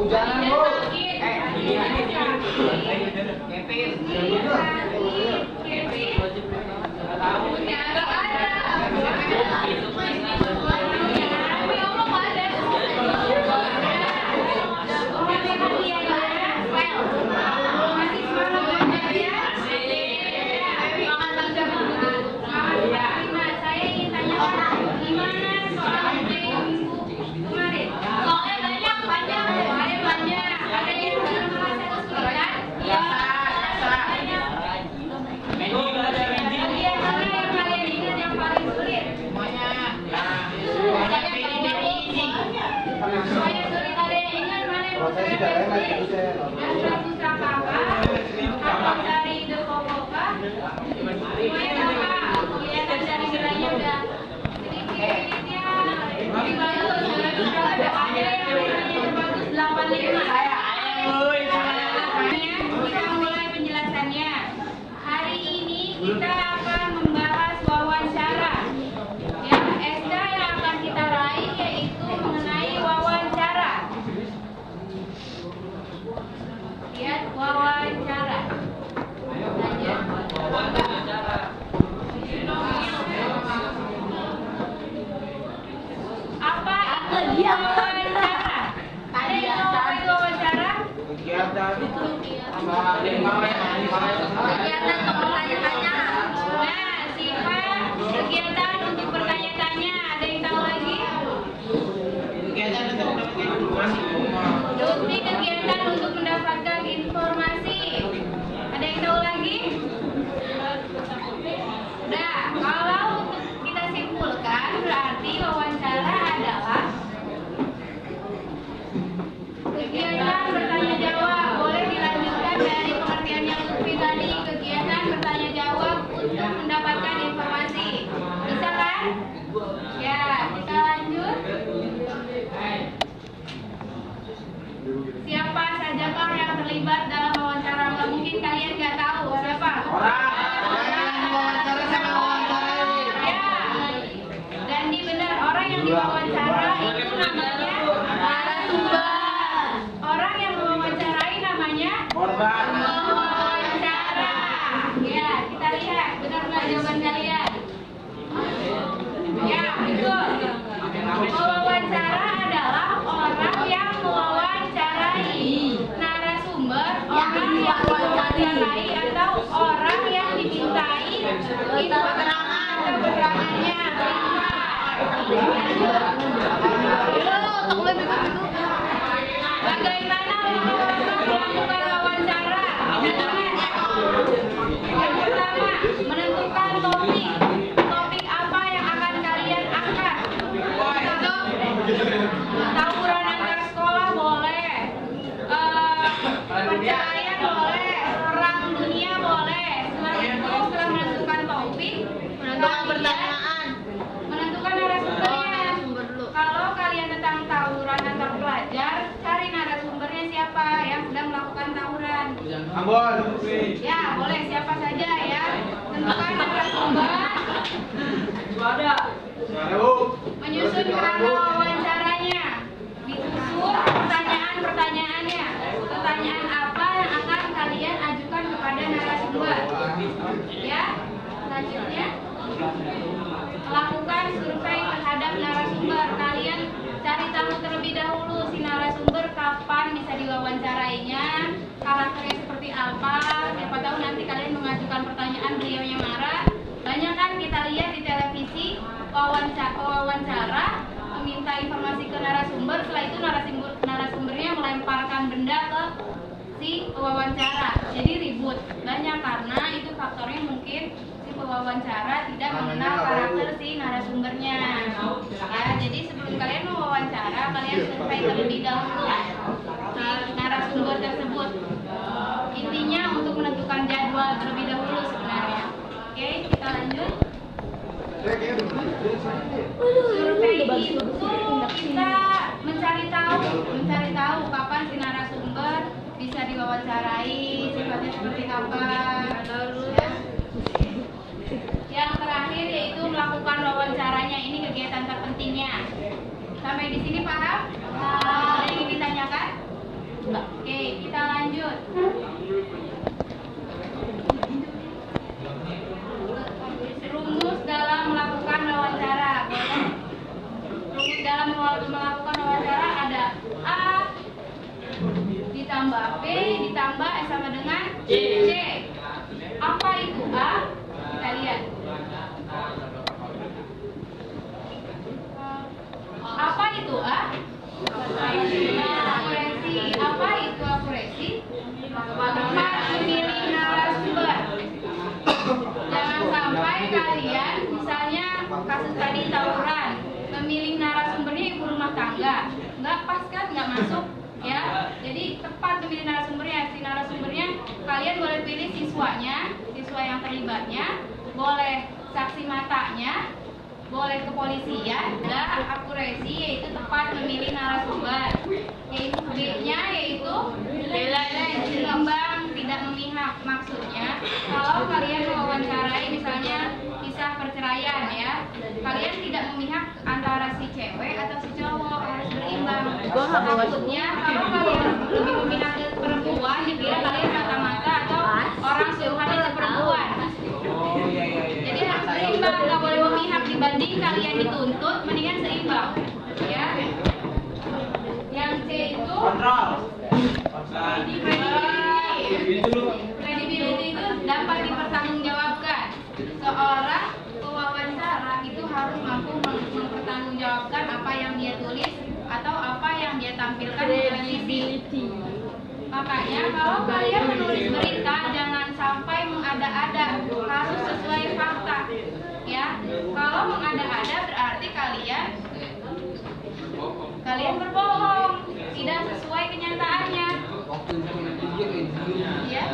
Hujanan, Bu. Kevin. Kita akan membahas wawancara. Ya, SK yang akan kita raih yaitu mengenai wawancara. Lihat wawancara. Apa itu wawancara? Ada yang tahu apa itu wawancara? Kegiatan. Kegiatan untuk bertanya-tanya. Nah, sifat kegiatan untuk bertanya-tanya. Ada yang tahu lagi? Duti kegiatan untuk mendapatkan informasi. Ada yang tahu lagi? Nah, kalau kita simpulkan berarti wawancara adalah kegiatan bertanya jawab. Boleh dilanjutkan dari pengertian yang Lutfi tadi, kegiatan bertanya jawab untuk mendapatkan informasi. Bisa kan? Ya, kita lanjut. Siapa saja kang yang terlibat dalam wawancara? Nggak mungkin kalian nggak tahu siapa? Ya, dan di benar orang yang diwawancara itu namanya narasumber. Orang yang mewawancarai namanya Korban. wawancara. Ya, kita lihat benar nggak jawaban kalian? Ya, betul. Wawancara adalah orang yang mewawancarai. Narasumber orang yang mewawancarai atau orang yang dimintai keterangan atau keterangannya. Bagaimana melakukan wawancara? Yang pertama, menentukan topik. Topik apa yang akan kalian angkat? Tawuran antar sekolah boleh, perceraian boleh, perang dunia boleh. Setelah itu, setelah menentukan topik, menentukan pertanyaan, menentukan narasumbernya. Kalau kalian tentang tawuran antar pelajar, cari narasumbernya siapa yang sedang melakukan tawuran. Ambon. Ya, boleh siapa saja ya. Tentukan narasumber. Menyusun kerangka wawancaranya. Disusun pertanyaan-pertanyaannya. Pertanyaan apa yang akan kalian ajukan kepada narasumber. Ya, selanjutnya lakukan survei terhadap narasumber. Kalian cari tahu terlebih dahulu si narasumber kapan bisa diwawancarainya, karakternya seperti apa. Siapa tahu nanti kalian mengajukan pertanyaan beliaunya marah. Banyak kan kita lihat di televisi wawancara meminta informasi ke narasumber, setelah itu narasumbernya melemparkan benda ke si pewawancara, jadi ribut. Banyak karena itu faktornya mungkin si pewawancara tidak mengenal karakter si narasumbernya. Ya, jadi sebelum kalian mewawancara, kalian survei terlebih dahulu si narasumber tersebut. Intinya untuk menentukan jadwal terlebih dahulu sebenarnya. Oke, kita lanjut. Survei itu kita mencari tahu kapan si narasumber bisa diwawancarai, sifatnya seperti apa. Ya. Yang terakhir yaitu melakukan wawancaranya. Ini kegiatan terpentingnya. Sampai di sini paham? Ada yang ingin ditanyakan? Rumus dalam melakukan wawancara. Boleh? Rumus dalam melakukan wawancara ada A ditambah B ditambah sama dengan C. Apa itu A? Kita lihat. Apa itu A? Akurasi. Apa itu akurasi? Tepat memilih narasumber. Jangan sampai kalian, misalnya kasus tadi tawuran, memilih narasumbernya ibu rumah tangga, nggak pas kan, nggak masuk, ya. Jadi tepat memilih narasumbernya. Si narasumbernya kalian boleh pilih siswanya, siswa yang terlibatnya, boleh saksi matanya, boleh kepolisian. Dan akurasi yaitu tepat memilih narasumber. Yaitu B-nya yaitu seimbang, tidak memihak. Maksudnya kalau kalian mewawancarai misalnya kisah perceraian, ya, kalian tidak memihak antara si cewek atau si cowok, harus berimbang. Maksudnya kalau kalian lebih memihak ke perempuan, dikira kalian mata-mata atau orang suruhannya seperempuan. Jadi harus seimbang, nggak boleh memihak. Dibanding kalian dituntut, mendingan seimbang, ya. Yang C itu credibility itu dapat dipertanggungjawabkan. Seorang pewawancara itu harus mampu mempertanggungjawabkan apa yang dia tulis atau apa yang dia tampilkan di televisi. Makanya kalau kalian menulis berita, jangan sampai mengada-ada, harus sesuai fakta, ya. Kalau mengada-ada berarti kalian berbohong, tidak sesuai kenyataannya, ya.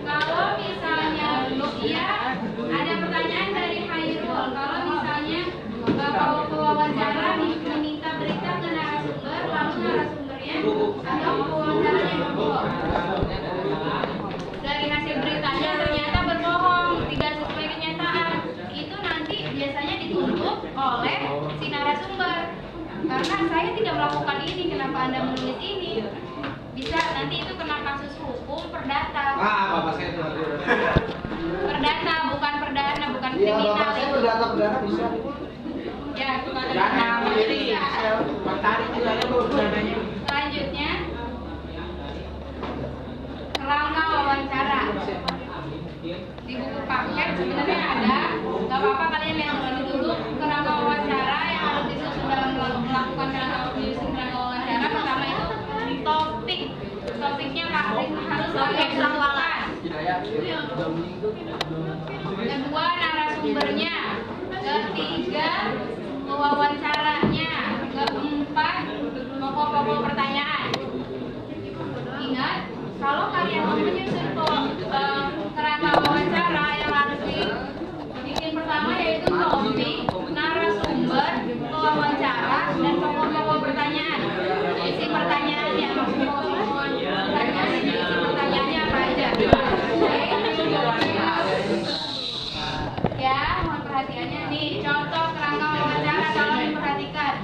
Kalau misalnya ya, ada pertanyaan dari Hairul, kalau misalnya kalau pewawancara meminta berita ke narasumber, lalu narasumbernya atau pewawancaranya berbohong, dari hasil beritanya ternyata berbohong, tidak sesuai kenyataan, itu nanti biasanya dituntut oleh si narasumber. Karena saya tidak melakukan ini, kenapa Anda menulis ini? Bisa nanti itu kena kasus hukum perdata. Bapak saya itu. Perdata, bukan perdana, bukan Iya, kriminal. Bapak saya perdata bisa. Ya, bukan Dana perdana. mandiri. Bisa. Mentari juga ada perdananya. Selanjutnya, kerangka wawancara. Di buku paket sebenarnya ada, nggak apa-apa kalian lihat dulu kerangka wawancara yang harus disusun dalam melakukan kerangka wawancara. Pertama itu topiknya harus pakai kesawalan. Kedua, narasumbernya. Ketiga, pewawancaranya. Keempat, pokok-pokok pertanyaan. Ingat, kalau kalian mau menyusun kerangka wawancara yang harus dibikin pertama yaitu topik, narasumber, pewawancara, dan pokok-pokok pertanyaan. Isi pertanyaannya, pertanyaannya apa aja? Ya, mohon perhatiannya nih. Contoh kerangka wawancara, tolong diperhatikan.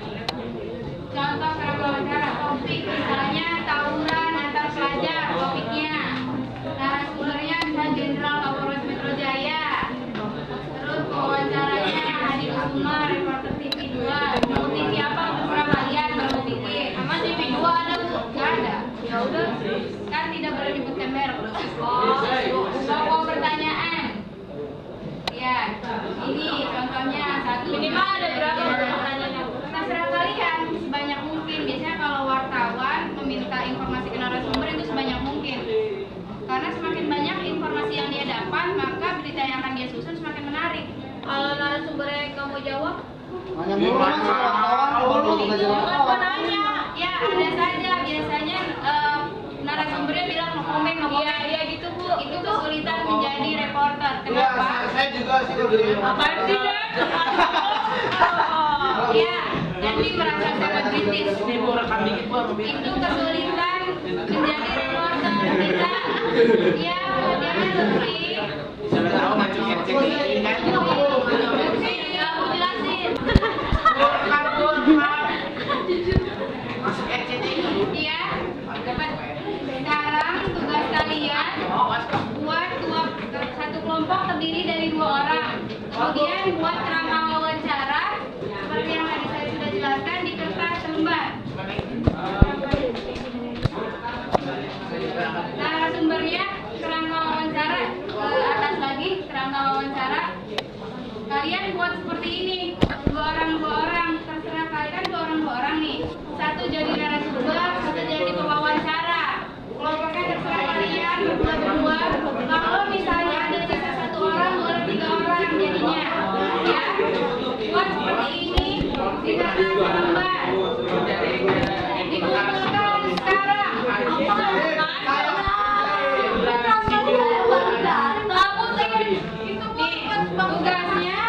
Contoh kerangka wawancara, topik misalnya tawuran antar pelajar, topiknya. Narasumbernya bisa Jenderal Kapolres Metro Jaya. Terus pewawancaranya Hadi Kusuma, reporter TV 2. Mau TV apa terserah kalian, mau TV. Sama TV 2 ada Bu? Nggak ada. Ya udah, kan tidak boleh disebutkan merek. Pokok pertanyaan. Ya, ini contohnya satu. Minimal ada berapa pertanyaan? Terserah kalian, sebanyak mungkin. Biasanya kalau wartawan meminta informasi ke narasumber itu sebanyak mungkin. Karena semakin banyak informasi yang dia dapat, maka berita yang akan dia susun semakin menarik. Kalau narasumbernya nggak mau jawab, Hanya mulu kan wartawan nggak jawab. ya ada saja. Biasanya narasumbernya bilang no komen. Iya gitu Bu. Itu kesulitan menjadi reporter. Kenapa? Saya juga sih kalau Apaan sih Dan? Ya, jadi merasa sangat kritis. Ini mau rekam dikit Bu. Itu kesulitan menjadi reporter. Kita, ya modelnya lebih. Siapa tahu mancingnya cek ini kan. Aku jelasin. Kemudian buat kerangka wawancara seperti yang tadi saya sudah jelaskan di kertas selembar. Narasumbernya kerangka wawancara, ke atas lagi kerangka wawancara. Kalian buat seperti ini, dua orang, terserah kalian dua orang nih. Satu jadi narasumber, satu jadi pewawancara. Kelompoknya terserah kalian berdua. Kalau misalnya ada sisa satu orang, boleh 3 orang jadinya. Ya, buat seperti ini di kertas selembar. Dikumpulkan sekarang. Tugasnya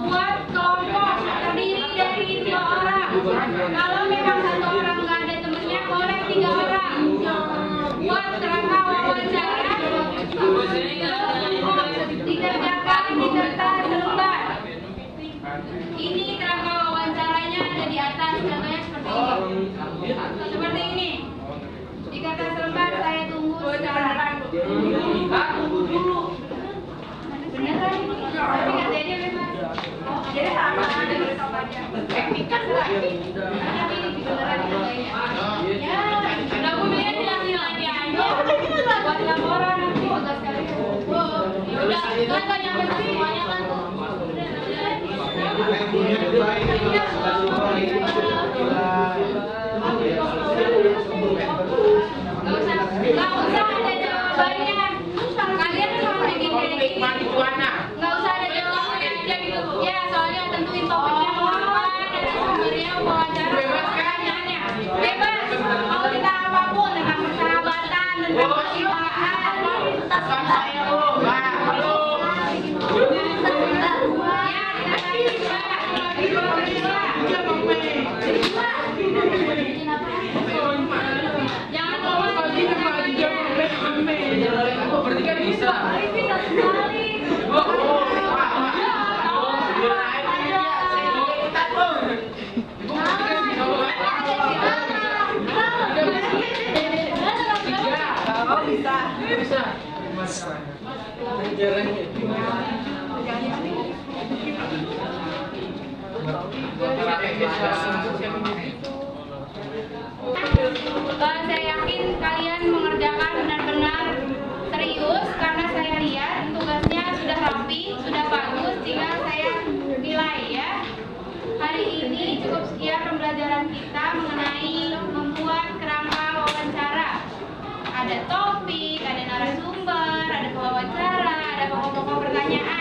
buat kelompok terdiri dari 2 orang. Kalau memang 1 orang nggak ada temennya, boleh 3 orang. Buat kerangka wawancara dikerjakan di kertas selembar. Ini kerangka wawancaranya ada di atas, contohnya seperti ini. Seperti ini. Di kertas selembar saya tunggu sekarang. Beneran ini, tapi katanya memang jadi sama ada berkapannya. Tekniknya tapi ini beneran katanya. Ya, dokumennya nilai-nilai aja. Buat laporan nanti tugas kalian. Ya udah, kan gak nyampe semuanya kan. Gak usah ada jawabannya. Kalian cuma bikin kayak gini. Nggak usah ada jawabannya aja gitu. Ya, soalnya tentuin topiknya mau apa, dan sumbernya mau acara pertanyaannya. Bebas, mau kita apapun tentang persahabatan, tentang percintaan, tentang saya halo. Jangan ngomong berarti kan bisa. Saya yakin kalian mengerjakan benar-benar serius karena saya lihat tugasnya sudah rapi, sudah bagus, sehingga saya nilai ya. Hari ini cukup sekian pembelajaran kita mengenai membuat kerangka wawancara. Ada topik, ada narasumber, ada pewawancara, ada pokok-pokok pertanyaan.